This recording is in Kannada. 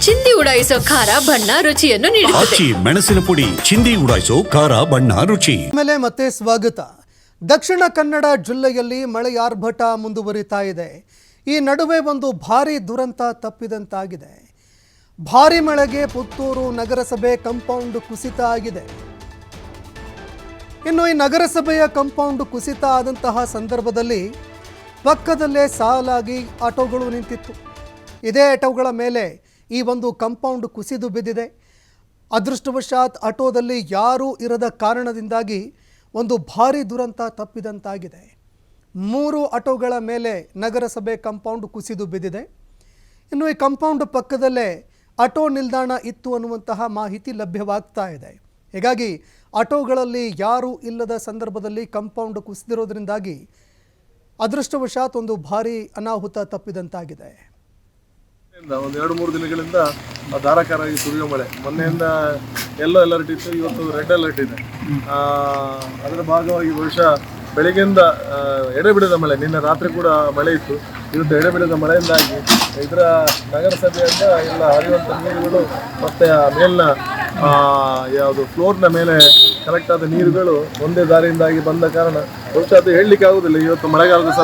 ಚಿಂದಿ ಉಡಾಯಿಸೋ ಖಾರ ಬಣ್ಣ ರುಚಿಯನ್ನು ನೀಡುತ್ತದೆ. ಆಚಿ ಮೆಣಸಿನ ಪುಡಿ ಚಿಂದಿ ಉಡಾಯಿಸೋ ಖಾರ ಬಣ್ಣ ರುಚಿ. ಮೇಲೆ ಮತ್ತೆ ಸ್ವಾಗತ. ದಕ್ಷಿಣ ಕನ್ನಡ ಜಿಲ್ಲೆಯಲ್ಲಿ ಮಳೆಯ ಆರ್ಭಟ ಮುಂದುವರಿತಾ ಇದೆ. ಈ ನಡುವೆ ಒಂದು ಭಾರಿ ದುರಂತ ತಪ್ಪಿದಂತಾಗಿದೆ. ಭಾರಿ ಮಳೆಗೆ ಪುತ್ತೂರು ನಗರಸಭೆ ಕಾಂಪೌಂಡ್ ಕುಸಿತ ಆಗಿದೆ. ಇನ್ನು ಈ ನಗರಸಭೆಯ ಕಾಂಪೌಂಡ್ ಕುಸಿತ ಆದಂತಹ ಸಂದರ್ಭದಲ್ಲಿ ಪಕ್ಕದಲ್ಲೇ ಸಾಲಾಗಿ ಆಟೋಗಳು ನಿಂತಿತ್ತು. ಇದೇ ಆಟೋಗಳ ಮೇಲೆ ಈ ಒಂದು ಕಾಂಪೌಂಡ್ ಕುಸಿದು ಬಿದ್ದಿದೆ. ಅದೃಷ್ಟವಶಾತ್ ಆಟೋದಲ್ಲಿ ಯಾರೂ ಇರದ ಕಾರಣದಿಂದಾಗಿ ಒಂದು ಭಾರಿ ದುರಂತ ತಪ್ಪಿದಂತಾಗಿದೆ. 3 ಆಟೋಗಳ ಮೇಲೆ ನಗರಸಭೆ ಕಾಂಪೌಂಡ್ ಕುಸಿದು ಬಿದ್ದಿದೆ. ಇನ್ನು ಈ ಕಾಂಪೌಂಡ್ ಪಕ್ಕದಲ್ಲೇ ಆಟೋ ನಿಲ್ದಾಣ ಇತ್ತು ಅನ್ನುವಂತಹ ಮಾಹಿತಿ ಲಭ್ಯವಾಗ್ತಾ ಇದೆ. ಹೀಗಾಗಿ ಆಟೋಗಳಲ್ಲಿ ಯಾರೂ ಇಲ್ಲದ ಸಂದರ್ಭದಲ್ಲಿ ಕಾಂಪೌಂಡ್ ಕುಸಿದಿರೋದ್ರಿಂದಾಗಿ ಅದೃಷ್ಟವಶಾತ್ ಒಂದು ಭಾರಿ ಅನಾಹುತ ತಪ್ಪಿದಂತಾಗಿದೆ. ಒಂದು 2-3 ದಿನಗಳಿಂದ ಧಾರಾಕಾರವಾಗಿ ಸುರಿಯೋ ಮಳೆ. ಮೊನ್ನೆಯಿಂದ ಯೆಲ್ಲೋ ಅಲರ್ಟ್ ಇತ್ತು, ಇವತ್ತು ರೆಡ್ ಅಲರ್ಟ್ ಇದೆ. ಅದರ ಭಾಗವಾಗಿ ಬಹುಶಃ ಬೆಳಗ್ಗೆಯಿಂದ ಎಡೆಬಿಡದ ಮಳೆ, ನಿನ್ನೆ ರಾತ್ರಿ ಕೂಡ ಮಳೆ ಇತ್ತು, ಇವತ್ತು ಎಡೆಬಿಡದ ಮಳೆಯಿಂದಾಗಿ ಇದರ ನಗರಸಭೆಯಿಂದ ಎಲ್ಲ ಹರಿಯುವಂಥ ನೀರುಗಳು ಮತ್ತು ಮೇಲಿನ ಯಾವುದು ಫ್ಲೋರ್ನ ಮೇಲೆ ಕಲೆಕ್ಟ್ ಆದ ನೀರುಗಳು ಒಂದೇ ದಾರಿಯಿಂದಾಗಿ ಬಂದ ಕಾರಣ ಬಹುಶಃ ಅದು ಹೇಳಲಿಕ್ಕೆ ಆಗುವುದಿಲ್ಲ. ಇವತ್ತು ಮಳೆಗಾಲದ ಸಮಯ